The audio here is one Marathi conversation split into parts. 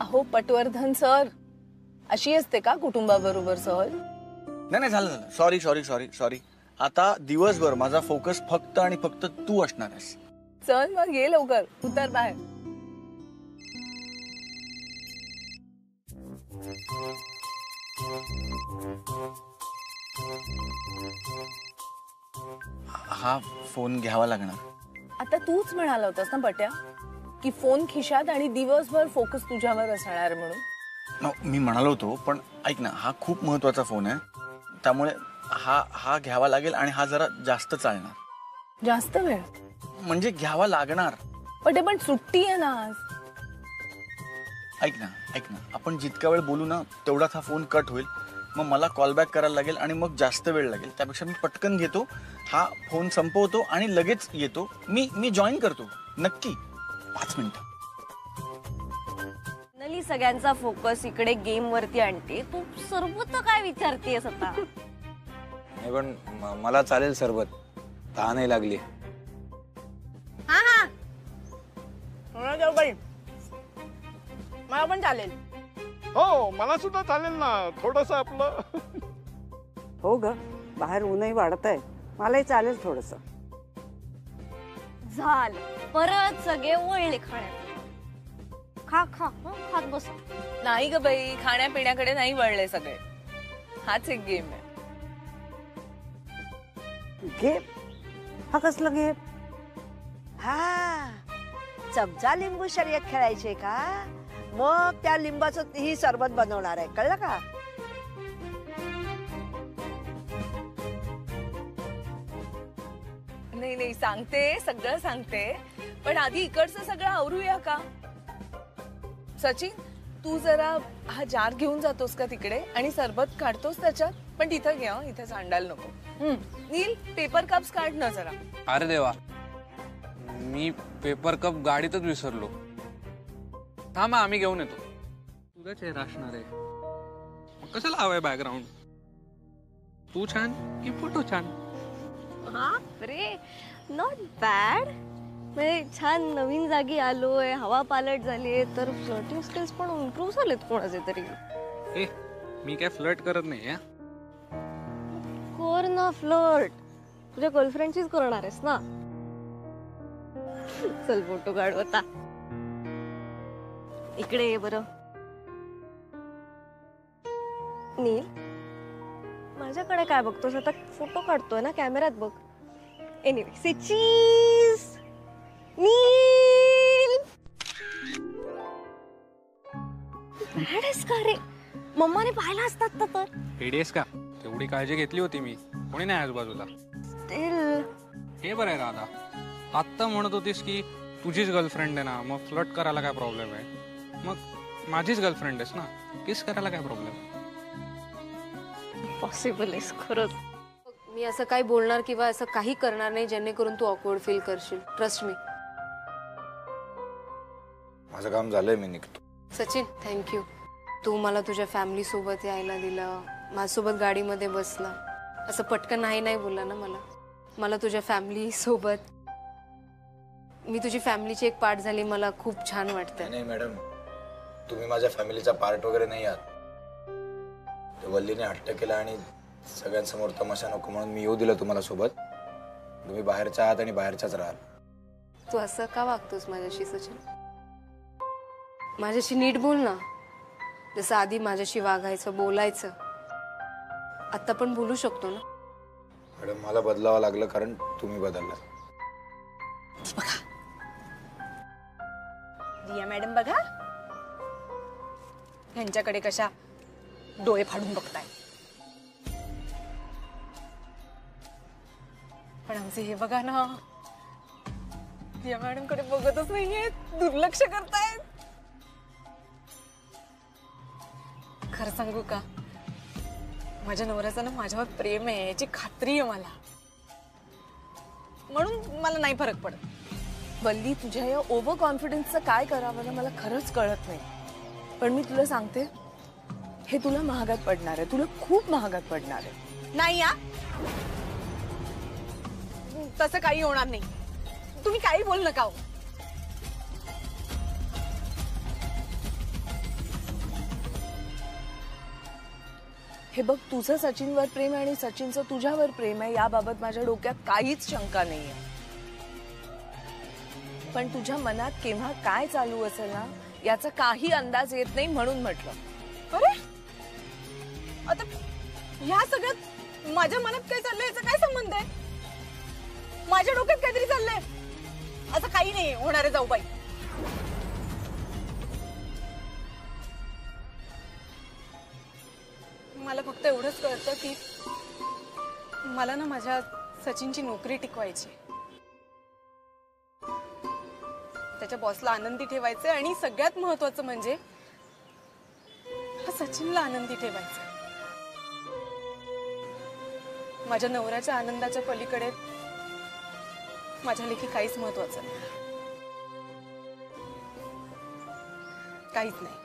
अहो पटवर्धन सर, अशी असते का कुटुंबाबरोबर सहल? नाही झालं. Sorry sorry sorry sorry. आता दिवसभर माझा फोकस फक्त आणि फक्त तू असणार आहेस. चल मग ये लवकर, उतर बाहेर. हा फोन घ्यावा लागणार. आता तूच म्हणाला होतास ना पट्या की फोन खिशात आणि दिवसभर फोकस तुझ्यावर असणार म्हणून. मी म्हणालो होतो, पण ऐक ना, हा खूप महत्वाचा फोन आहे, त्यामुळे हा घ्यावा लागेल आणि हा जरा जास्त चालणार. जास्त वेळ म्हणजे घ्यावा लागणार. पण सुट्टी आहे ना आज. ऐक ना आपण जितका वेळ बोलू ना तेवढाच हा फोन कट होईल. मग मला कॉल बॅक करायला लागेल आणि मग जास्त वेळ लागेल. त्यापेक्षा मी पटकन घेतो, हा फोन संपवतो आणि लगेच येतो. मी जॉईन करतो नक्की 5 मिनिटं. सगळ्यांचा फोकस इकडे गेम वरती आणते. तू सरबत काय विचारतेस आता? नाही पण मला चालेल सरबत, तहान नाही लागली. हा बाई, मला पण चालेल. हो मला सुद्धा चालेल ना, थोडस आपलं. हो ग, बाहेर ऊनही वाढत आहे, मलाही चालेल थोडस. झालं, परत सगळे वळले खाण्यात. खा खात बस. नाही ग बाई, खाण्यापिण्याकडे नाही वळले सगळे. हाच एक गेम आहे. गेम? हा कसला गेम? हा, चमचा लिंबू शर्यत खेळायचे का? मग त्या लिंबाचं ही सरबत बनवणार आहे, कळलं का? नाही सांगते, सगळं सांगते, पण आधी इकडचं सगळं आवरूया का? सचिन, तू जरा हा जार घेऊन जातोस का तिकडे आणि सरबत काढतोस त्याच्यात, पण तिथं घे, इथे सांडायला नको. नील, पेपर कप्स काढ ना जरा. अरे देवा, मी पेपर कप गाडीतच विसरलो. थांबा, आम्ही घेऊन येतो. तुझा चेहरा असणार आहे, मग कसं लावाय बॅकग्राऊंड? तू छान की फोटो छान? रे, नॉट बॅड. म्हणजे छान नवीन जागी आलोय, हवा पालट झालीये, तर फ्लर्टिंग स्किल्स पण इम्प्रूव्ह झालेत कोणाचे तरी. ए, मी काय फ्लर्ट करत नाही. कर ना फ्लर्ट, तुझ्या गर्लफ्रेंडचीच करणार आहेस ना. चल फोटो काढू आता. इकडे ये बरं. नील, माझ्याकडे काय बघतोस आता? फोटो काढतोय ना, कॅमेऱ्यात बघ. एनिवे, से चीज. नील, बॅडस का रे? मम्माने पाहिला असतात तर. पेडीएस का? तेवढी काळजी घेतली होती मी, कोणी नाही आजूबाजूला. हे बरं आहे राधा, आत्ता म्हणत होतीस की तुझीच गर्लफ्रेंड आहे ना, मग फ्लर्ट करायला काय प्रॉब्लेम आहे? मग माझीच गर्लफ्रेंड आहेस ना, किस करायला काय प्रॉब्लेम? पॉसिबल आहेस खरंच. मी असं काही बोलणार किंवा असं काही करणार नाही जेणेकरून तू ऑकवर्ड फील करशील. Trust me. माझं काम झालंय, मी निघतो. सचिन, थँक्यू. तू मला तुझ्या फॅमिली सोबत यायला दिलं, माझ्यासोबत गाडीमध्ये बसला, असं पटकन नाही बोलला ना मला तुझ्या फॅमिली सोबत, मी तुझी फॅमिलीची एक पार्ट झाली, मला खूप छान वाटतं. नाही मॅडम, तुम्ही माझ्या फॅमिलीचा पार्ट वगैरे नाही आहात. वल्लीने हट्ट केला आणि सगळ्यांसमोर तमाशा नको म्हणून मी येऊ दिलं तुम्हाला सोबत. तुम्ही बाहेरच्या आहात आणि बाहेरच्याच राहाल. तू असं का वागतोस माझ्याशी सचिन? माझ्याशी नीट बोल ना, जसं आधी माझ्याशी वागायचं, बोलायचं. आता पण बोलू शकतो ना. मॅडम, मला बदलावं लागलं कारण तुम्ही बदलला. बघा रिया मॅडम, बघा ह्यांच्याकडे कशा डोळे फाडून बघताय. पण आमचे हे बघा ना, रिया मॅडम कडे बघतच नाहीये, दुर्लक्ष करतायत. खरं सांगू का, माझ्या नवऱ्याचं ना माझ्यावर प्रेम आहे याची खात्री आहे मला, म्हणून मला नाही फरक पडत. वल्ली, तुझ्या या ओव्हर कॉन्फिडन्सचं काय करावं ना मला खरंच कळत नाही. पण मी तुला सांगते, हे तुला महागात पडणार आहे, तुला खूप महागात पडणार आहे. नाही या, तसं काही होणार नाही. तुम्ही काही बोल नका. हे बघ, तुझं सचिनवर प्रेम आहे आणि सचिनचं तुझ्यावर प्रेम आहे याबाबत माझ्या डोक्यात काहीच शंका नाहीये. पण तुझ्या मनात केव्हा काय चालू असेल ना याचा काही अंदाज येत नाही म्हणून म्हटलं. अरे आता ह्या सगळ्यात माझ्या मनात काय चाललंय याचा काय संबंध आहे? माझ्या डोक्यात काहीतरी चाललंय. असं काही नाही होणार आहे जाऊबाई. मला फक्त एवढंच कळतं की मला ना माझ्या सचिनची नोकरी टिकवायची, त्याच्या बॉसला आनंदी ठेवायचे आणि सगळ्यात महत्वाचं म्हणजे सचिनला आनंदी ठेवायचं. माझ्या नवऱ्याच्या आनंदाच्या पलीकडे माझ्या लेखी काहीच महत्वाचं नाही, काहीच नाही.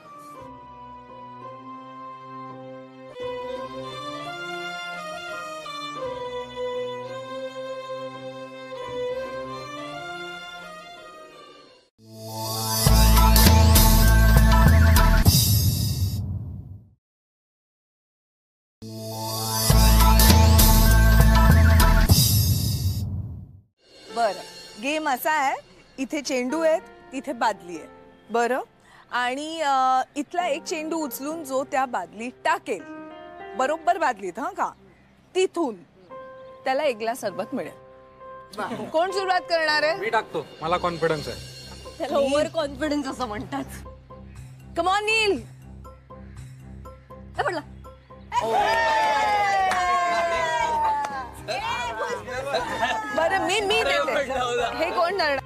बरं, गेम असा आहे, इथे चेंडू आहेत, तिथे बादली आहे. बरं, आणि इथला एक चेंडू उचलून जो त्या बादलीत टाकेल, बरोबर बादलीत का, तिथून त्याला एक ग्लास सरबत मिळेल. कोण सुरुवात करणार आहे? मी टाकतो, मला कॉन्फिडन्स आहे. त्याला ओव्हर कॉन्फिडन्स असं म्हणतात. कम ऑन नील. बरं, मी देते. हे कोण करणार?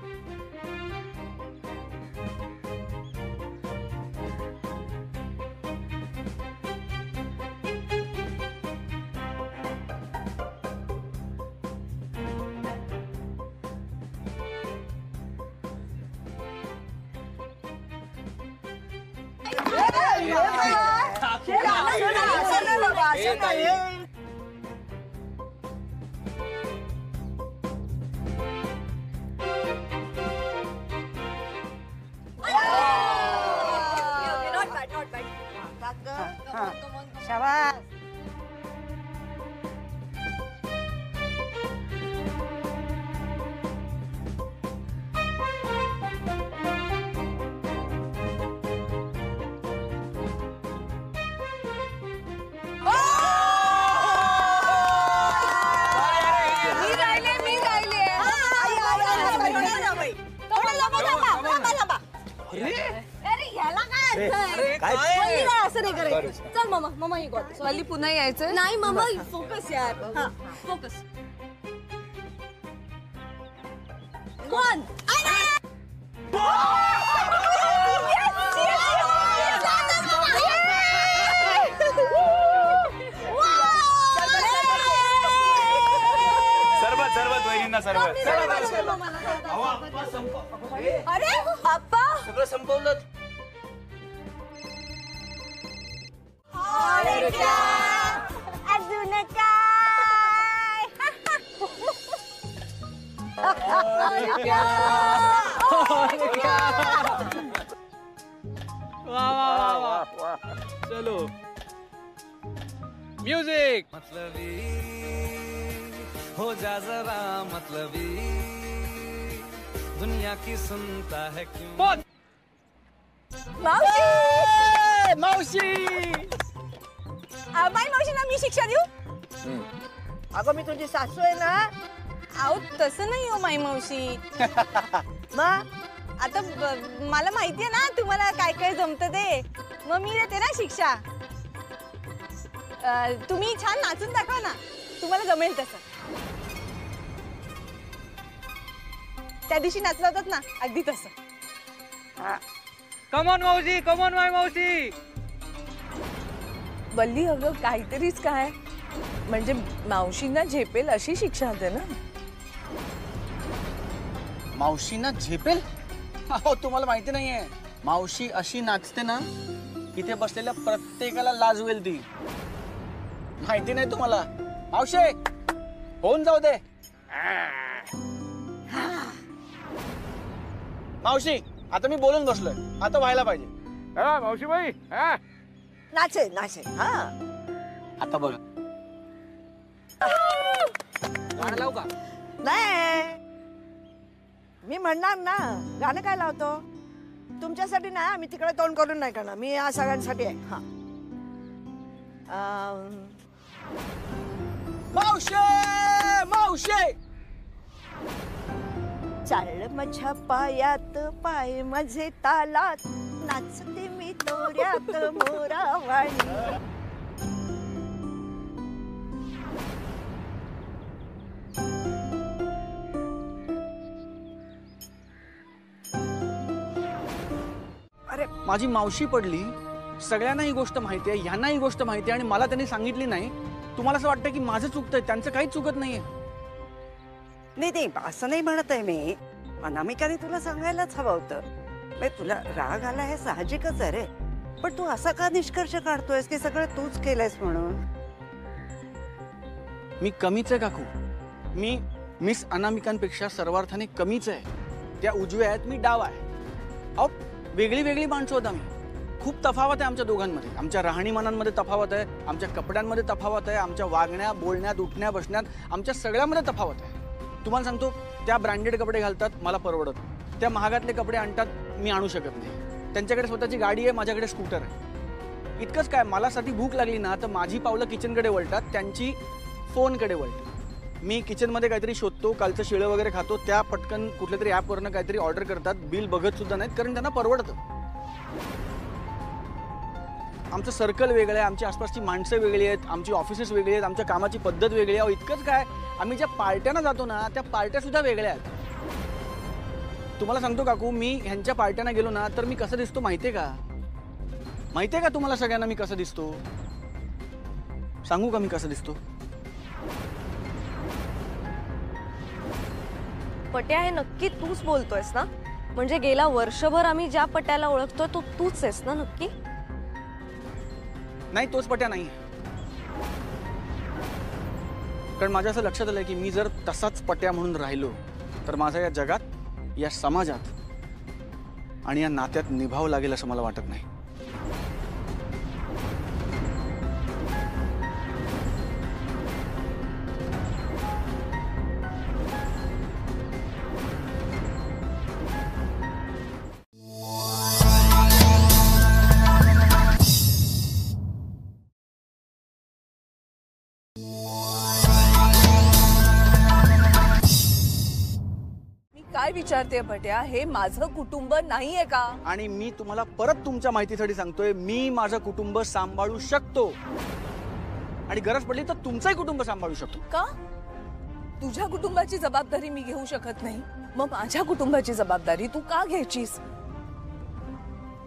शाबास. चल मामा, मामा ही गोट. वल्ली पुन्हा यायचं नाही मामा, फोकस यार. हा, फोकस. वन. सरबत सरबत वहिनींना सरबत. अरे आप्पा, सगळं संपवलं. अजून काय? चलो म्यूजिक. मतलबी हो जा जरा मतलबी, दुनिया की सुनता है क्यों. मावशी. मावशी ना, मी शिक्षा देऊ? अगं मी तुझी सासू आहे ना. आहो तसं नाही हो माई मावशी. मग आता मला माहितीये ना तुम्हाला काय काय जमतं ते, मग मी देते ना शिक्षा. तुम्ही छान नाचून दाखवा ना, तुम्हाला जमेल तसं. त्या दिवशी नाचला होतात ना, अगदी तसं. कमॉन मावशी, कमॉन माय मावशी. वल्ली, अगं काहीतरीच काय, म्हणजे मावशींना झेपेल अशी शिक्षा होते ना. मावशींना झेपेल? हो, तुम्हाला माहिती नाहीये, मावशी अशी नाचते ना, इथे बसलेल्या प्रत्येकाला लाजवेल ती. माहिती नाही तुम्हाला? मावशी होऊन जाऊ दे. मावशी, आता मी बोलून बसलोय, आता व्हायला पाहिजे. मावशीबाई. नाचे नाचे. हा आता बघा. गाणं लावू का? नाही, मी म्हणणार ना, गाणं काय लावतो? तुमच्यासाठी नाही, आम्ही तिकडे तोंड करून नाही करणार. मी या सगळ्यांसाठी आहे. हा, मावशे मावशे. चाल माझ्या पायात पाय माझे तालात, नाचते मी तोऱ्यात मोरावाणी. अरे माझी मावशी पडली, सगळ्यांना ही गोष्ट माहिती आहे, ह्यांना ही गोष्ट माहिती आहे आणि मला त्यांनी सांगितली नाही. तुम्हाला असं वाटतं की माझं चुकतंय, त्यांचं काहीच चुकत नाहीये. नाही नाही, असं नाही म्हणत आहे मी. अनामिकाने तुला सांगायलाच हवं होतं. तुला राग आला हे साहजिकच आहे रे, पण तू असा का निष्कर्ष काढतोयस की सगळं तूच केलंयस म्हणून? मी कमीच आहे काकू. मी मिस अनामिकांपेक्षा सर्वार्थाने कमीच आहे. त्या उजव्या आहेत, मी डावा आहे. अहो वेगळी वेगळी माणसं होत आम्ही. खूप तफावत आहे आमच्या दोघांमध्ये. आमच्या राहणीमानांमध्ये तफावत आहे, आमच्या कपड्यांमध्ये तफावत आहे, आमच्या वागण्या बोलण्यात उठण्या बसण्यात, आमच्या सगळ्यामध्ये तफावत आहे. तुम्हाला सांगतो, त्या ब्रँडेड कपडे घालतात, मला परवडत. त्या महागातले कपडे आणतात, मी आणू शकत नाही. त्यांच्याकडे स्वतःची गाडी आहे, माझ्याकडे स्कूटर आहे. इतकंच काय, मला साठी भूक लागली ना तर माझी पावलं किचनकडे वळतात, त्यांची फोनकडे वळतात. मी किचनमध्ये काहीतरी शोधतो, कालचं शिळं वगैरे खातो, त्या पटकन कुठल्या तरी ॲपवरनं काहीतरी ऑर्डर करतात, बिल बघत सुद्धा नाहीत, कारण त्यांना परवडतं. आमचं सर्कल वेगळं आहे, आमची आसपासची माणसं वेगळी आहेत, आमची ऑफिसेस वेगळी आहेत, आमच्या कामाची पद्धत वेगळी आहे. इतकंच काय, आम्ही ज्या पार्ट्यांना जातो ना त्या पार्ट्या सुद्धा वेगळ्या आहेत. तुम्हाला सांगतो काकू, मी ह्यांच्या पार्ट्यांना गेलो ना तर मी कसं दिसतो माहितीये का? माहितीये का तुम्हाला सगळ्यांना मी कसं दिसतो? सांगू का मी कसं दिसतो? पट्या, हे नक्की तूच बोलतोयस ना? म्हणजे गेला वर्षभर आम्ही ज्या पट्याला ओळखतोय तो तूच आहेस ना नक्की? नाही, तोच पट्या नाही. कारण माझ्या असं लक्षात आलंय की मी जर तसाच पट्या म्हणून राहिलो तर माझा या जगात, या समाजात आणि या नात्यात निभाव लागेल असं मला वाटत नाही. काय विचारते पट्या, हे माझं कुटुंब नाहीये का? आणि मी तुम्हाला परत तुमच्या माहितीसाठी सांगतोय, मी माझं कुटुंब सांभाळू शकतो आणि गरज पडली तर तुमचंही कुटुंब सांभाळू शकतो. का? तुझ्या कुटुंबाची जबाबदारी मी घेऊ शकत नाही, मग माझ्या कुटुंबाची जबाबदारी तू का घ्यायचीस?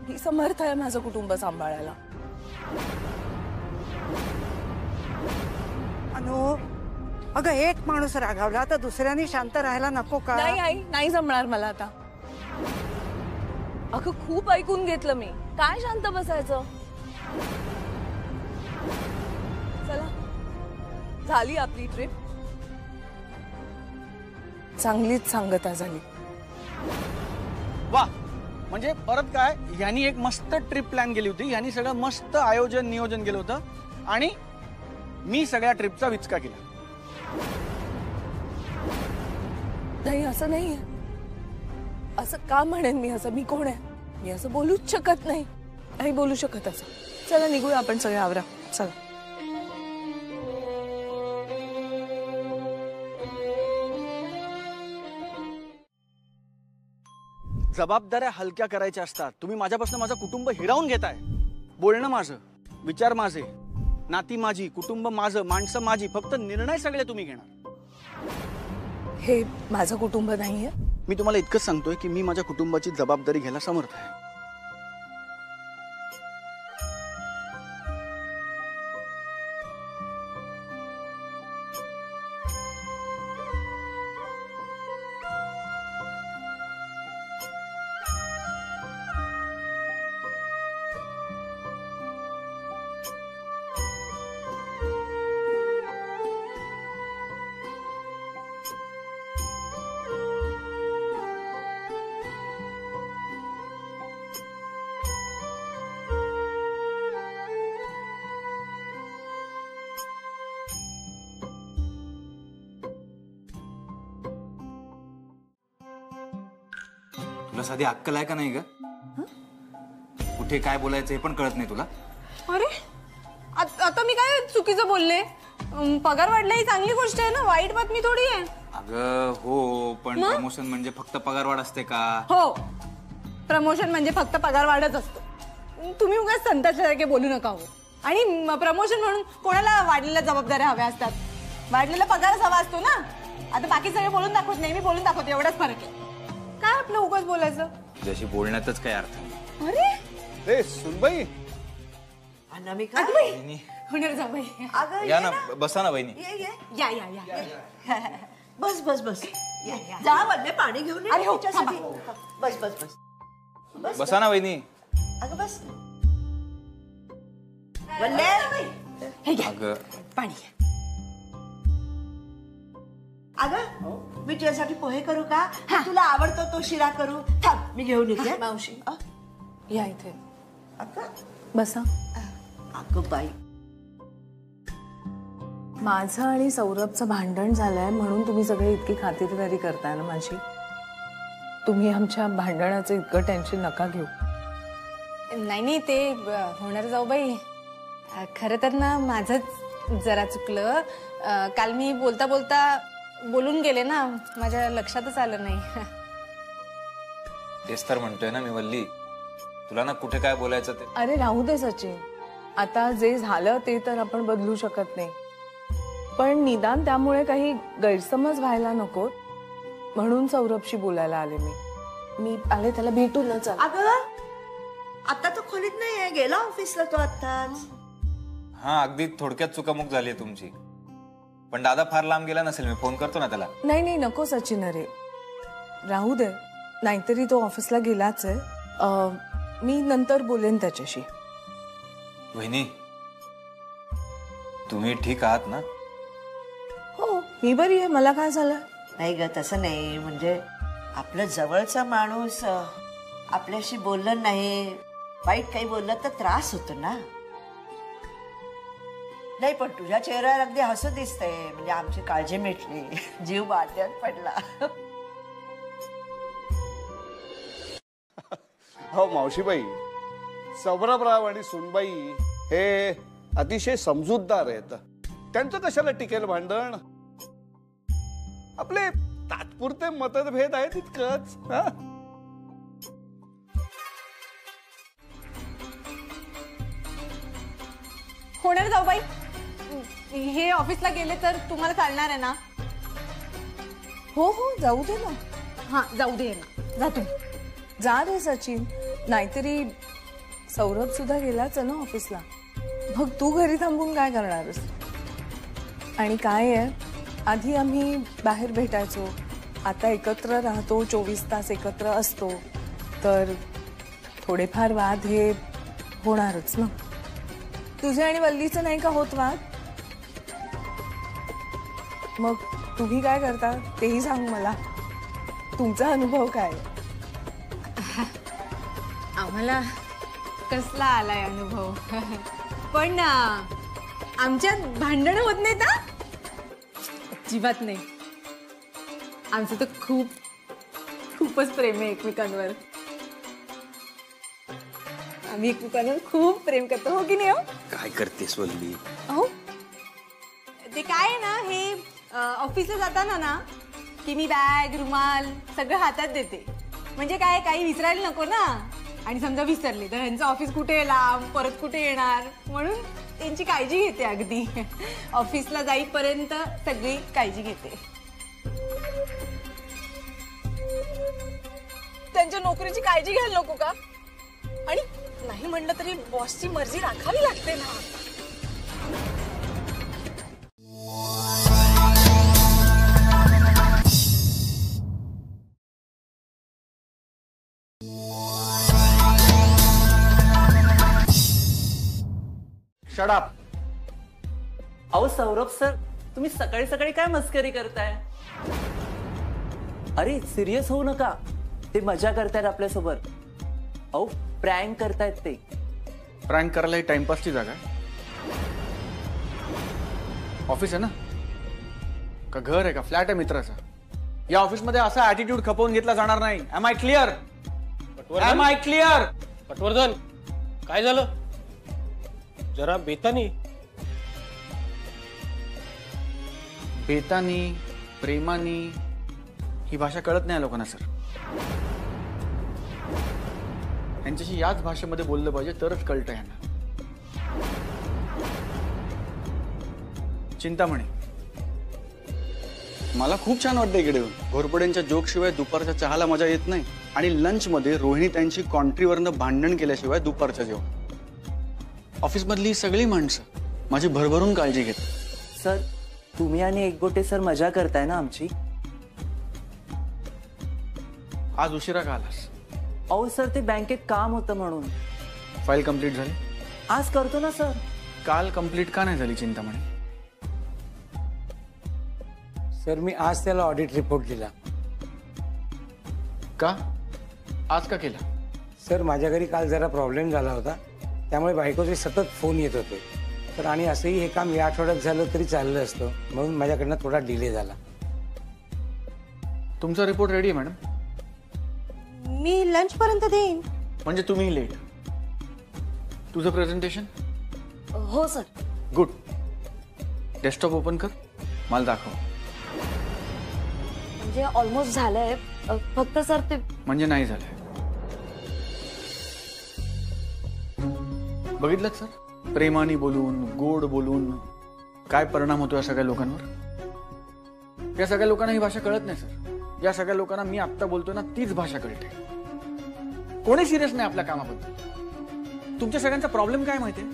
मी समर्थ आहे माझं कुटुंब सांभाळायला. अनु, अगं एक माणूस रागावला तर दुसऱ्याने शांत राहायला नको का? नाही आई, नाही जमणार मला आता. अगं खूप ऐकून घेतलं मी, काय शांत बसायचं? चला, झाली आपली ट्रिप, चांगलीच सांगता झाली. वा, म्हणजे परत काय, ह्यांनी एक मस्त ट्रिप प्लॅन केली होती, ह्यांनी सगळं मस्त आयोजन नियोजन केलं होतं आणि मी सगळ्या ट्रिपचा विचका केला. नाही, असं नाहीये. असं का म्हणेन मी? असं मी कोण आहे? मी असं बोलूच शकत नाही, नाही बोलू शकत असं. चला निघूया आपण सगळे, आवरा चला. जबाबदाऱ्या हलक्या करायच्या असतात. तुम्ही माझ्यापासून माझं कुटुंब हिरावून घेताय. बोलणं माझं, विचार माझे, नाती माझी, कुटुंब माझं, माणसं माझी, फक्त निर्णय सगळे तुम्ही घेणार. हे माझं कुटुंब नाहीये. मी तुम्हाला इतकंच सांगतोय की मी माझ्या कुटुंबाची जबाबदारी घ्यायला समर्थ आहे. तुला साधी अक्कल आहे का नाही ग? कुठे काय बोलायचं हे पण कळत नाही तुला? अरे आता मी काय चुकीचं बोलले? पगार वाढला ही चांगली गोष्ट आहे ना, वाईट बातमी थोडी आहे. अगं हो, पण प्रमोशन म्हणजे फक्त पगार वाढ असते का? हो, प्रमोशन म्हणजे फक्त पगार वाढच असतो. तुम्ही उगाच संताच्यासारखे बोलू नका हो. आणि प्रमोशन म्हणून कोणाला वाढलेल्या जबाबदाऱ्या हव्या असतात? वाढलेला पगारच हवा असतो ना. आता बाकी सगळे बोलून दाखवत नाही, मी बोलून दाखवते, एवढाच फरक आहे. काय आपलं उगाच बोलायचं? जशी बोलण्यातच काय अर्थ नाही. अरे ए सुनबाई, अनामिका होणार जा बाई. अगं या ना, बसा ना बहिणी. ये ये या या या. बस बस बस जा वल्ले, पाणी घेऊन ये अरे हो, तिच्यासाठी. बस बस बस बस बसा ना बहिणी. अगं बस वल्ले. हे घ्या अगं पाणी घ्या. अगं मी तुझ्यासाठी पोहे करू का? तुला आवडतो तो शिरा करू? थांब मी घेऊन येते. मावशी या इथे अगं बसा. अगं बाई, माझं आणि सौरभचं भांडण झालंय म्हणून तुम्ही सगळे इतकी खातिरदारी करताय ना माझी. तुम्ही आमच्या भांडणाचं इतकं टेन्शन नका घेऊ. नाही नाही, ते होणार जाऊ बाई. खरं तर ना माझंच जरा चुकलं. काल मी बोलता बोलता बोलून गेले ना, माझ्या लक्षातच आलं नाही. तेच तर म्हणतोय ना मी वल्ली, तुला ना कुठे काय बोलायचं ते. अरे राहू दे सचिन, आता जे झालं ते तर आपण बदलू शकत नाही, पण निदान त्यामुळे काही गैरसमज व्हायला नको म्हणून सौरभशी बोलायला आले. मी आले त्याला भेटून ना. चल. अगं आता तो खोलीत नाहीये, गेला ऑफिसला तो आत्ताच. हा, अगदी थोडक्यात चुकामुक झाली आहे तुमची. पण दादा फार लांब गेला नसेल, मी फोन करतो ना त्याला. नाही नाही नको सचिन, अरे राहू दे, नाहीतरी तो ऑफिसला गेलाच आहे. मी नंतर बोलेन त्याच्याशी. वहिनी, तुम्ही ठीक आहात ना? हो मी बरी आहे, मला काय झालं? नाही ग, तसं नाही. म्हणजे आपलं जवळचा माणूस आपल्याशी बोललं नाही, वाईट काही बोललं तर त्रास होतो ना. नाही पण तुझ्या चेहऱ्यावर अगदी हसू दिसतंय, म्हणजे आमची काळजी मिटली, जीव बाट्यात पडला. हो मावशीबाई, सौरभराव आणि सुनबाई हे अतिशय समजूतदार आहेत. त्यांचं कशाला टिकेल भांडण? आपले तात्पुरते मतभेद आहेत इतकंच. होणार जाऊ बाई, हे ऑफिसला गेले तर तुम्हाला चालणार आहे ना? हो हो जाऊ दे ना. हा जाऊ दे ना, जा तुम्ही. जा रे सचिन, नाहीतरी सौरभ सुद्धा गेलाच आहे ना ऑफिसला. मग तू घरी थांबून काय करणारस? आणि काय आहे, आधी आम्ही बाहेर भेटायचो, आता एकत्र राहतो, 24 तास एकत्र असतो, तर थोडेफार वाद हे होणारच ना. तुझे आणि वल्लीचं नाही का होत वाद? मग तुम्ही काय करता तेही सांग मला. तुमचा अनुभव काय? आम्हाला कसला आलाय अनुभव? पण आमच्यात भांडणं होत नाहीत ना, अजिबात नाही. आमचं तर खूपच प्रेम आहे एकमेकांवर. आम्ही एकमेकांवर खूप प्रेम करतो, हो की नाही? हो, काय करतेस वल्ली? अहो ते काय आहे ना, हे ऑफिसला जाताना ना की मी बॅग रुमाल सगळं हातात देते, म्हणजे काय काही विसरायला नको ना. आणि समजा विसरले तर ह्यांचं ऑफिस कुठे लांब, परत कुठे येणार, म्हणून त्यांची काळजी घेते. अगदी ऑफिसला जाईपर्यंत सगळी काळजी घेते. त्यांच्या नोकरीची काळजी घ्यायला नको का? आणि नाही म्हणलं तरी बॉसची मर्जी राखावी लागते ना. Shut up. अहो सौरभ सर, तुम्ही सकाळी सकाळी काय मस्करी करताय? अरे सिरियस होऊ नका, ते मजा करतायत आपल्यासोबत. अहो प्रँक करतायत ते. प्रँक करायला ही टाइमपासची जागा आहे? ऑफिस आहे ना का घर आहे का फ्लॅट आहे मित्राचा? या ऑफिसमध्ये असा ऍटिट्यूड खपवून घेतला जाणार नाही. Am I clear? Am I clear? Patwardhan काय झालं? जरा बेतानी. बेतानी, प्रेमानी ही भाषा कळत नाही लोकांना सर. यांच्याशी याच भाषेमध्ये बोललं पाहिजे तरच कळतं यांना. चिंतामणी, मला खूप छान वाटतं इकडे येऊन. घोरपड्यांच्या जोक शिवाय दुपारच्या चहाला मजा येत नाही आणि लंच मध्ये रोहिणी त्यांची कॉन्ट्रीवरनं भांडण केल्याशिवाय दुपारच्या जेवण. ऑफिस मधली सगळी माणसं माझी भरभरून काळजी घेतात. सर तुम्ही आणि एकगोटे सर मजा करताय ना आमची. आज उशिरा का आलास? अहो सर ते बँकेत काम होतं म्हणून. फाईल कंप्लीट झाली? आज करतो ना सर. काल कंप्लीट का नाही झाली चिंतामणी? सर मी आज त्याला ऑडिट रिपोर्ट दिला. का? आज का केला? सर माझ्या घरी काल जरा प्रॉब्लेम झाला होता, त्यामुळे बायकोचे सतत फोन येत होते. तर आणि असंही हे काम या आठवड्यात झालं तरी चाललं असतं, म्हणून माझ्याकडनं थोडा डिले झाला. तुमचा रिपोर्ट रेडी आहे मॅडम? मी लंच पर्यंत देईन. म्हणजे तुम्ही लेट. तुझं प्रेझेंटेशन? हो सर. गुड. डेस्कटॉप ओपन कर, मला दाखव. म्हणजे ऑलमोस्ट झालंय, फक्त सर ते. म्हणजे नाही झालंय. बघितलं सर, प्रेमाने बोलून, गोड बोलून काय परिणाम होतो या सगळ्या लोकांवर. या सगळ्या लोकांना ही भाषा कळत नाही सर. या सगळ्या लोकांना मी आत्ता बोलतोय ना तीच भाषा कळते. कोणी सिरियस नाही आपल्या कामाबद्दल. तुमच्या सगळ्यांचा प्रॉब्लेम काय माहितीये?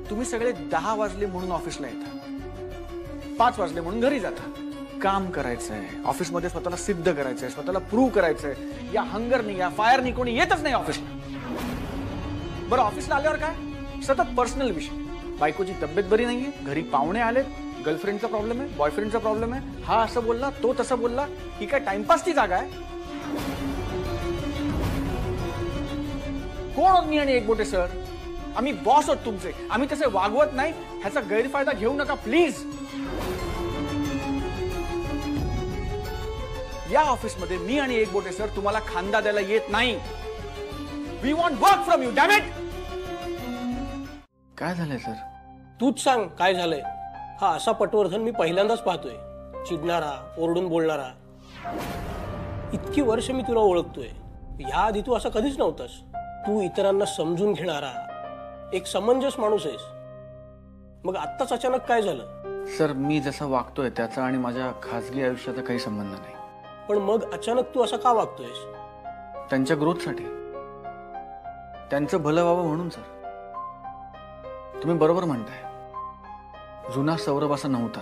तुम्ही सगळे 10 वाजले म्हणून ऑफिसला येता, 5 वाजले म्हणून घरी जाता. काम करायचंय, ऑफिसमध्ये स्वतःला सिद्ध करायचंय, स्वतःला प्रूव्ह करायचंय. या हंगरनी, या फायरनी कोणी येतच नाही ऑफिसला. बरं, ऑफिसला आल्यावर काय? सतत पर्सनल विषय. बायकोची तब्येत बरी नाहीये, घरी पाहुणे आलेत, गर्लफ्रेंडचा प्रॉब्लेम आहे, बॉयफ्रेंडचा प्रॉब्लेम आहे, हा असं बोलला, तो तसं बोलला. ही काय टाइमपासची जागा आहे? कोण आहोत मी आणि एकबोटे सर? आम्ही बॉस आहोत तुमचे. आम्ही तसे वागवत नाही, ह्याचा गैरफायदा घेऊ नका प्लीज. या ऑफिसमध्ये मी आणि एकबोटे सर तुम्हाला खांदा द्यायला येत नाही. We want work from you, damn it. काय झालंय सर? तूच सांग काय झालंय. हा असा पटवर्धन मी पहिल्यांदाच पाहतोय. चिडणारा, ओरडून बोलणारा. इतकी वर्ष मी तुला ओळखतोय, याआधी तू असा कधीच नव्हतास. तू इतरांना समजून घेणारा, एक समंजस माणूस आहेस. मग आत्ताच अचानक काय झालं? सर मी जसा वागतोय त्याचा आणि माझ्या खासगी आयुष्याचा काही संबंध नाही. पण मग अचानक तू असं का वागतोयस? त्यांच्या ग्रोथसाठी, त्यांचं भलं व्हावं म्हणून सर. तुम्ही बरोबर म्हणताय, जुना सौरभ असा नव्हता.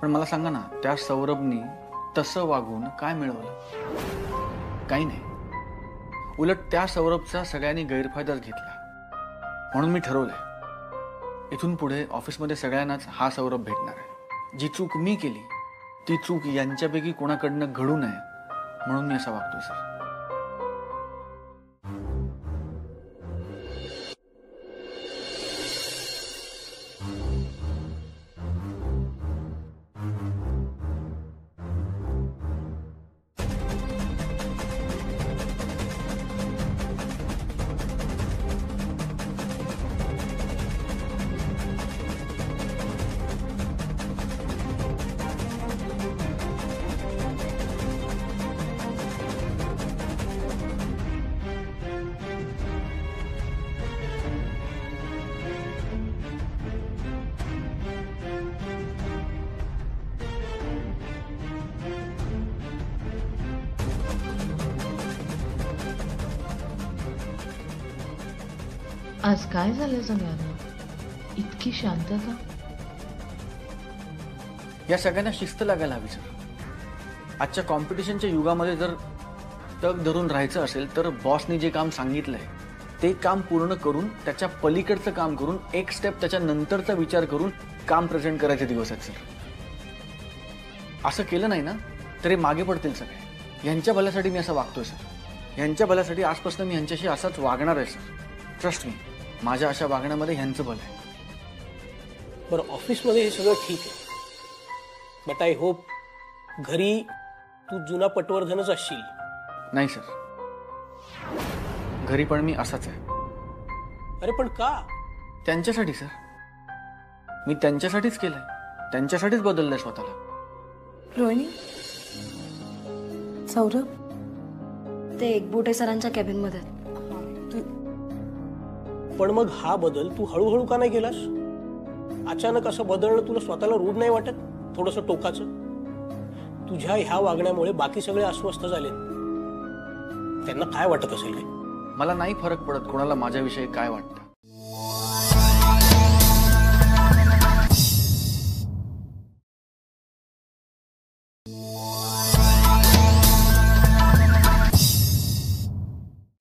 पण मला सांगा ना, त्या सौरभनी तसं वागून काय मिळवलं? काही नाही. उलट त्या सौरभचा सगळ्यांनी गैरफायदाच घेतला. म्हणून मी ठरवलंय, इथून पुढे ऑफिसमध्ये सगळ्यांनाच हा सौरभ भेटणार आहे. जी चूक मी केली ती चूक यांच्यापैकी कोणाकडनं घडू नये म्हणून मी असं वागतोय सर. आज काय झालं सगळ्यांना? इतकी शांतता? या सगळ्यांना शिस्त लागायला हवी सर. आजच्या कॉम्पिटिशनच्या युगामध्ये जर तग धरून राहायचं असेल तर बॉसने जे काम सांगितलंय ते काम पूर्ण करून, त्याच्या पलीकडचं काम करून, एक स्टेप त्याच्या नंतरचा विचार करून काम प्रेझेंट करायचे दिवस आहेत सर. असं केलं नाही ना तरी मागे पडतील सगळे. यांच्या भल्यासाठी मी असं वागतोय सर. यांच्या भल्यासाठी आजपासून मी यांच्याशी असंच वागणार आहे सर. ट्रस्ट मी, माझ्या अशा वागण्यामध्ये ह्यांचं भलं आहे. बरं, ऑफिसमध्ये हे सगळं ठीक आहे, बट आय होप घरी तू जुना पटवर्धनच असशील. नाही सर, घरी पण मी असाच आहे. अरे पण का? त्यांच्यासाठी सर, मी त्यांच्यासाठीच केलंय, त्यांच्यासाठीच बदललंय स्वतःला. रोहिणी, सौरभ ते एकबोटे सरांच्या कॅबिन मध्ये. पण मग हा बदल तू हळूहळू का नाही केलास? अचानक असं बदलणं तुला स्वतःला रूढ नाही वाटत? थोडस टोकाचं. तुझ्या ह्या वागण्यामुळे बाकी सगळे अस्वस्थ झाले. त्यांना काय वाटत असेल रे? मला नाही फरक पडत कोणाला माझ्याविषयी काय वाटतं.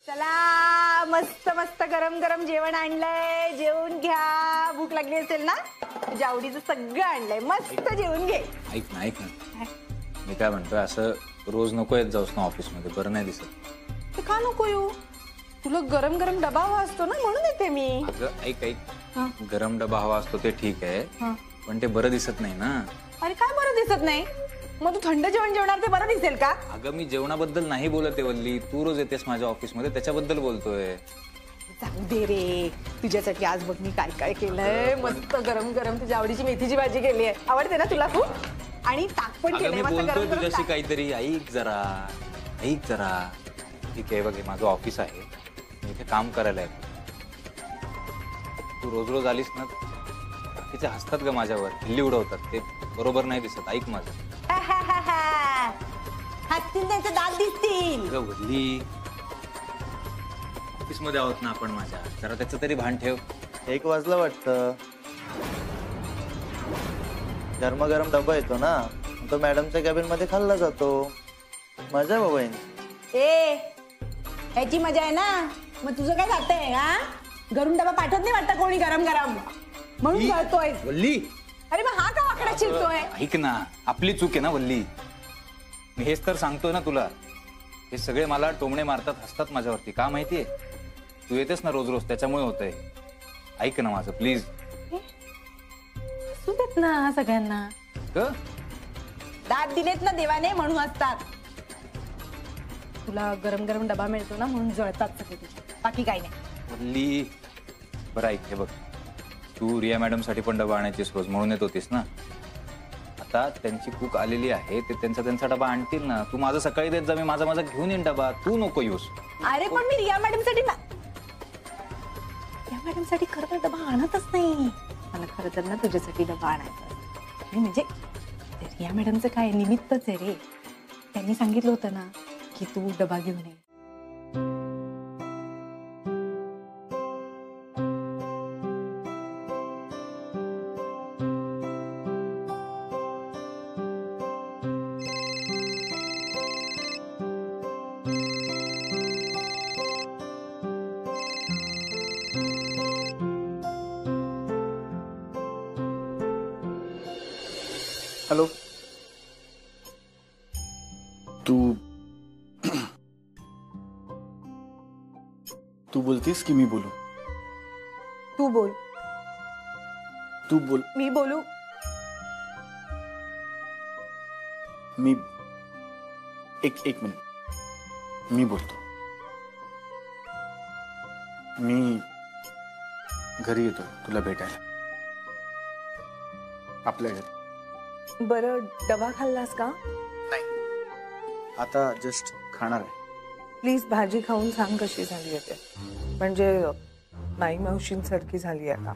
चला, मस्त मस्त गरम गरम जेवण आणलंय, जेवून घ्या. भूक लागली असेल ना? तुझ्या आवडीचं सगळं आणलंय, मस्त जेवून घे. ऐक ना, मी काय म्हणतोय, असं रोज नको येत जाऊस ना ऑफिसमध्ये, बरं नाही दिसत. ते का नको येऊ? तुला गरम गरम डबा हवा असतो ना, म्हणून येते मी. अगं ऐक, गरम डबा हवा असतो ते ठीक आहे, पण ते बरं दिसत नाही ना. अरे काय बरं दिसत नाही? मग तू थंड जेवण जेवणार ते बरं दिसेल का? अगं मी जेवणाबद्दल नाही बोलत आहे वल्ली, तू रोज येतेस माझ्या ऑफिसमध्ये त्याच्याबद्दल बोलतोय. जाऊ दे रे, तुझ्यासाठी आज बघ मी काय काय केलंय. मस्त गरम गरम तुझ्या आवडीची मेथीची भाजी केली आहे, आवडते ना तुला खूप? आणि ताक पण केलंय. मी बोलतोय तुझ्याशी काहीतरी, ऐक जरा. ठीक आहे, बघ माझं ऑफिस आहे, मी इथे काम करायला आहे. तू रोज रोज आलीस ना, बाकीचे हसतात ग माझ्यावर, खिल्ली उडवतात, ते बरोबर नाही दिसत. ऐक माझं. हसतील त्यांचे दात दिसतील. वल्ली, ऑफिस मध्ये आहोत ना आपण माझ्या, जरा त्याचं तरी भान ठेव. 1 वाजलं वाटतं. गरमागरम डबा येतो ना, तो मॅडमच्या कॅबिन मध्ये खाल्ला जातो. मजा आहे बाबा. ह्याची मजा आहे ना. मग तुझं काय जातंय? घरून डबा पाठवत नाही वाटतं कोणी गरम गरम, म्हणून कळतोय. वल्ली, अरे मग हा का वाकडा चिरतोय? ऐक ना, आपली चूक आहे ना वल्ली. मी हेच तर सांगतोय ना तुला. हे सगळे मला टोमणे मारतात, हसतात माझ्यावरती. का माहितीये? तू येतेस ना रोज रोज, त्याच्यामुळे होतंय. ऐक ना माझं प्लीज. असू देत ना सगळ्यांना. दात दिलेत ना देवाने म्हणून असतात. तुला गरम गरम डबा मिळतो ना म्हणून जळतात सगळे तुझे, बाकी काही नाही. वल्ली, बरं ऐक, हे बघ, तू रिया मॅडम साठी पण डबा आणायचीस रोज, म्हणून येत होतीस ना. आता त्यांची कुक आलेली आहे, ते त्यांचा डबा आणतील ना. तू माझं सकाळी देत जा, मी माझा घेऊन येईन डबा. तू नको येऊस. अरे पण मी रिया मॅडम साठी खरं तर डबा आणतच नाही. मला खरं तर ना तुझ्यासाठी डबा आणायचा. म्हणजे रिया मॅडमचं काय निमित्तच आहे रे. त्यांनी सांगितलं होतं ना की तू डबा घेऊन ये. हॅलो, तू बोलतीस की मी बोलू? तू बोल. तू बोल. मी बोलू? मी एक मिनिट, मी बोलतो. मी घरी येतो तुला भेटायला, आपल्या घरी. बरं, डबा खाल्लास का? नाही, आता जस्ट खाणार आहे. प्लीज भाजी खाऊन सांग कशी झाली आहे ते. म्हणजे माई मावशींसारखी झाली आहे का?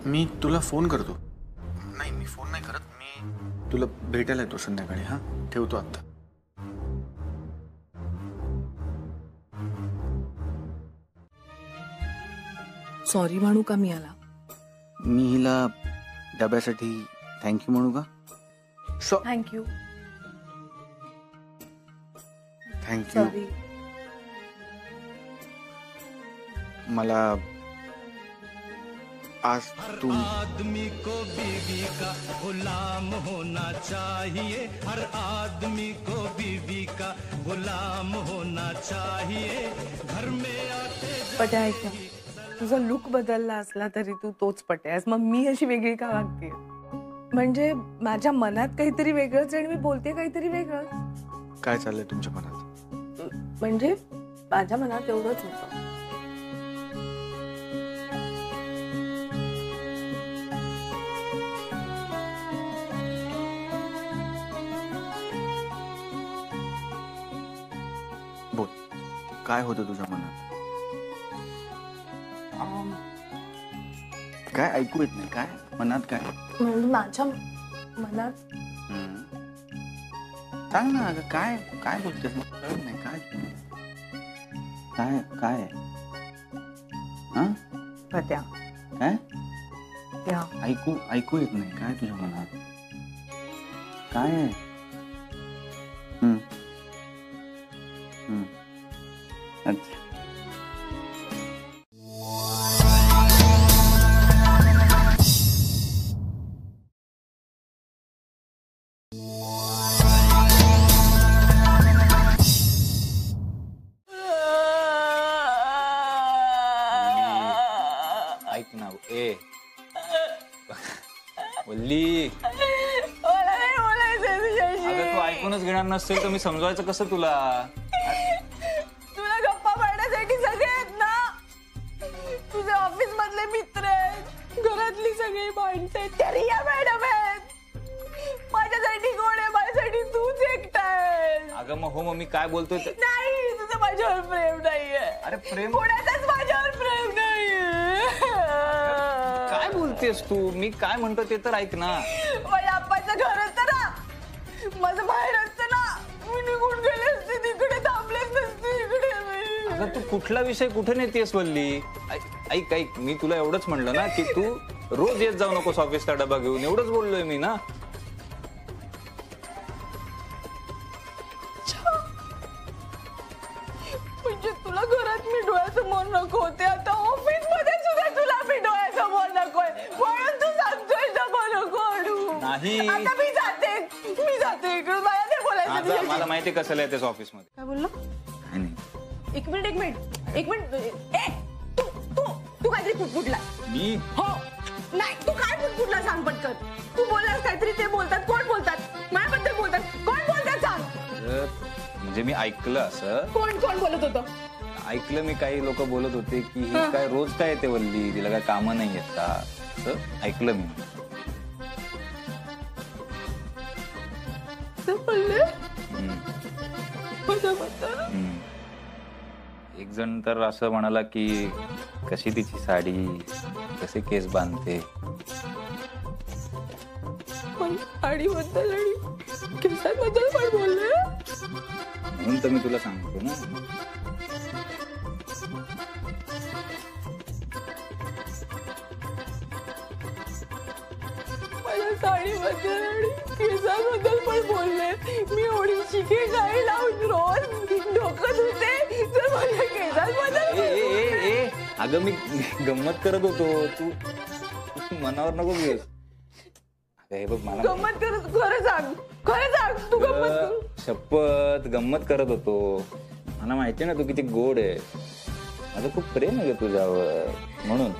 मी तुला फोन करतो. नाही, मी फोन नाही करत, मी तुला भेटायला येतो संध्याकाळी. हा, ठेवतो आता. सॉरी म्हणू का मी याला? मी हिला डब्यासाठी थँक्यू म्हणू का? थँक्यू. थँक्यू. मला आज तुम आदमी को बीवी का गुलाम होना चाहिए. हर आदमी को बीवी का गुलाम होना चाहिए. घर में आते पट्या, ऐक ना, तुझा लुक बदलला असला तरी तू तोच पट्यास. मग मी अशी वेगळी का वागते? म्हणजे माझ्या मनात काहीतरी वेगळंच आणि मी बोलते काहीतरी वेगळंच. काय चाललंय तुमच्या मनात? म्हणजे माझ्या मनात एवढंच होतं. बोल, काय होतं तुझ्या मनात? काय ऐकू येत नाही? काय मनात काय? म्हणजे माझ्या मनात सांग ना अगं, काय काय बोलतेस? मला कळत नाही काय काय काय हा पत्या काय त्या ऐकू येत नाही. काय तुझ्या मनात काय आहे? अच्छा. ऐक ना ए वल्ली, अगं तू ऐकूनच घेणार नसेल तर मी समजवायचं कसं तुला? तुला गप्पा मारण्यासाठी सगळे आहेत ना, तुझे ऑफिस मधले मित्र आहेत, घरातली सगळी माणसं आहेत, त्या रिया मॅडम आहेत, माझ्यासाठी कोण आहे? माझ्यासाठी तूच एकटा आहे. अगं मग हो, मग मी काय बोलतोय नाही, तुझं माझ्यावर प्रेम नाहीये. अरे प्रेम कोणाचाच माझ्यावर प्रेम नाहीये. काय बोलतेस तू? मी काय म्हणतो ते तर ऐक ना. माझ्या आप्पाचं घर असतं ना, माझं बाहेर असतं ना, मी निघून गेले असते तिकडे, थांबलेच नसते इकडे. अगं तू कुठला विषय कुठे नेतेस वल्ली? ऐक ऐक, मी तुला एवढंच म्हणलं ना की तू रोज येत जाऊ नकोस ऑफिसला डबा घेऊन, एवढंच बोललोय मी ना. म्हणजे तुला घरात मी डोळ्यासमोर नको होते, आता ऑफिस मध्ये सुद्धा तुला मी डोळ्यासमोर नकोय, म्हणून तू सांगतोय नको नको. नाही. आता मी जाते इकडून, मला नाही बोलायचं. मला माहिती कशाला येतेस ऑफिस मध्ये. काय बोललो? काय नाही. एक मिनिट. ए तू काहीतरी पुटपुटला. मी हो नाही, तू काय पुटपुटला सांग पटकन. तू बोललास काहीतरी, ते बोलतात. कोण बोलतात? माझ्याबद्दल बोलतात. कोण बोलतात सांग. म्हणजे मी ऐकलं असं. कोण बोलत होतं? ऐकलं मी, काही लोक बोलत होते की ही काय रोज काय येते वल्ली, तिला काय कामं नाही येत का, असं ऐकलं मी. एक जण तर असं म्हणाला की कशी तिची साडी, कसे केस बांधते. साडीबद्दल आणि केसांबद्दल पण बोलले, म्हणून तर मी तुला सांगतो ना. माझ्या साडीबद्दल आणि केसांबद्दल पण बोलले. मी एवढी शिके गाडी लावून रोज डोकं धुते, तर माझ्या केसांबद्दल. अगं मी गंमत करत होतो, तू मनावर नको घेस. हे बघ मला गंमत करत, खरं सांग तू गंमत. शपथ गंमत करत होतो. मला माहिती ना तू किती गोड आहे, माझं खूप प्रेम आहे तुझ्यावर, म्हणून.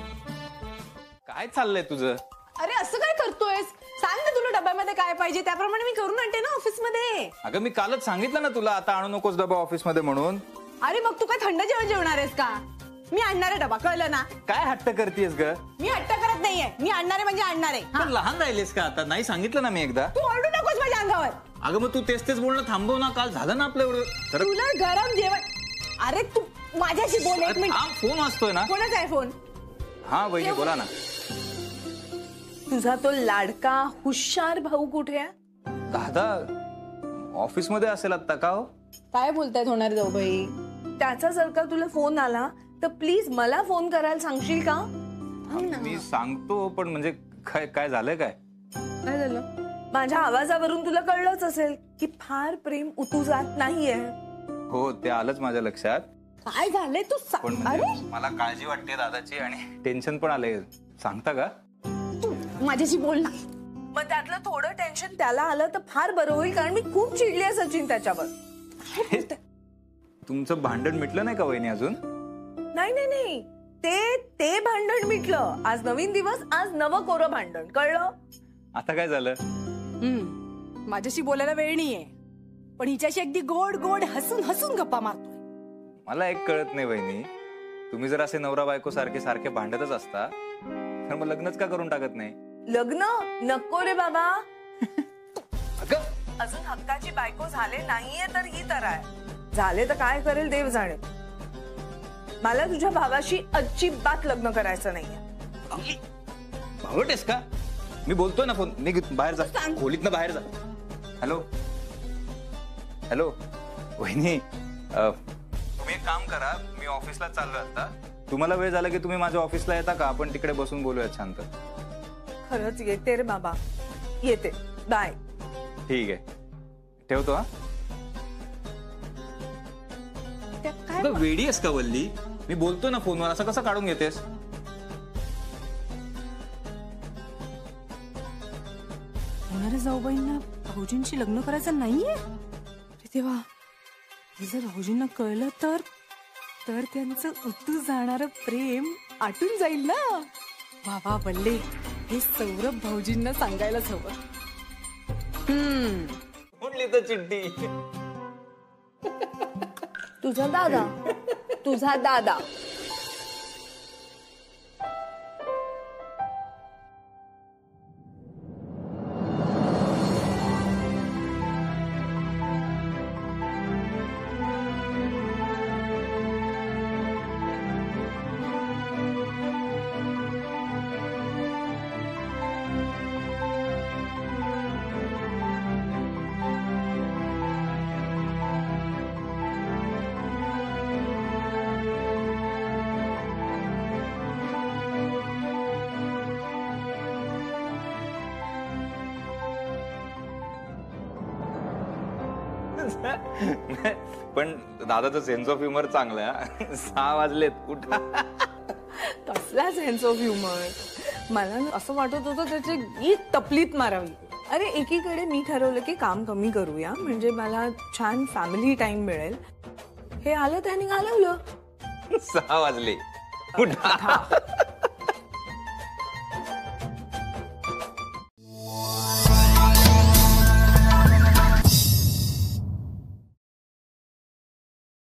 काय चाललंय तुझं? अरे असं काय करतोयस? सांग ना, तुला डब्यामध्ये काय पाहिजे त्याप्रमाणे मी करून आणते ना ऑफिस मध्ये. अगं मी कालच सांगितलं ना तुला, आता आणू नकोस डबा ऑफिस मध्ये म्हणून. अरे मग तू काय थंड जेवण जेवणार आहेस का? मी आणणार आहे डबा, कळलं ना? काय हट्ट करतेस ग? मी हट्ट करत नाहीये, मी आणणार आहे म्हणजे आणणार आहे. पण लहान राहिलेस का आता? नाही सांगितलं ना मी एकदा. तू ओरडू नकोस माझ्या अंगावर. अगं मग तू तेच बोलणं थांबव ना, काल झालं ना आपलं एवढं. तुला गरम जेवण. अरे तू माझ्याशी बोल एक मिनिट. फोन असतोय ना. कोणाचा आहे फोन? हा वहिनी बोला ना. तुझा तो लाडका हुशार भाऊ कुठे आहे? दादा ऑफिस मध्ये असेल आता. का हो? काय बोलतायत होणार जाऊबाई? त्याचा जर का तुला फोन आला तर प्लीज मला फोन करायला सांगशील का? मी सांगतो, पण म्हणजे काय झालंय? काय झालं? माझ्या आवाजावरून तुला कळलंच असेल की फार प्रेम उतू जात नाहीये. हो ते आलंच माझ्या लक्षात. काय झालंय तू पण म्हणजे मला काळजी वाटते दादाची आणि टेन्शन पण आलंय. सांगता का? तू माझ्याशी बोल ना. मग त्यातलं थोडं टेन्शन त्याला आलं तर फार बरं होईल, कारण मी खूप चिडली आहे सचिन त्याच्यावर. तुमचं भांडण मिटलं नाही का वहिनी अजून? नाही, ते भांडण मिटलं. आज नवीन दिवस, आज नवं कोरं भांडण. कळलं? आता काय झालं? माझ्याशी बोलायला वेळ नाहीये, पण हिच्याशी अगदी गोड गोड हसून हसून गप्पा मारतोय. मला एक कळत नाही वहिनी, तुम्ही जर असे नवरा बायको सारखे सारखे भांडतच असता तर मग लग्नच का करून टाकत नाही? लग्न नको रे बाबा. अजून हक्काची बायको झाले नाहीये तर ही तर आहे. झाले तर काय करेल देव जाणे. मला तुझ्या भावाशी अजिबात लग्न करायचं नाहीये. भावटेस का? मी बोलतोय ना फोन, निघ बाहेर जा, खोलीत ना बाहेर जा. हॅलो हॅलो वहिनी, तुम्ही एक काम करा, मी ऑफिसला चाललोय आता. तुम्हाला वेळ झाला की तुम्ही माझ्या ऑफिसला येता का? आपण तिकडे बसून बोलूया शांत. खरंच येते रे बाबा, येते. बाय. ठीक आहे, ठेवतो. हा वेडी आहेस का वल्ली? मी बोलतो ना फोनवर, असं कसं काढून घेतेस? होणाऱ्या जाऊबाईंना भाऊजींशी लग्न करायचं नाहीये तेव्हा जर भाऊजींना कळलं तर त्यांचं उतू जाणारं प्रेम आटून जाईल ना. बाबा बल्ले, हे सौरभ भाऊजींना सांगायलाच हवं. कुठली तर चिठ्ठी. तुझा दादा, तुझा दादा. पण दादाचं सेन्स ऑफ ह्युमर चांगलं आहे. 6 वाजलेत, उठा. कसला सेन्स ऑफ ह्युमर. मला असं वाटत होतं त्याची गीत तपलीत मारावी. अरे एकीकडे मी ठरवलं की काम कमी करूया म्हणजे मला छान फॅमिली टाइम मिळेल. हे आलं त्याने घालवलं. 6 वाजले, उठा.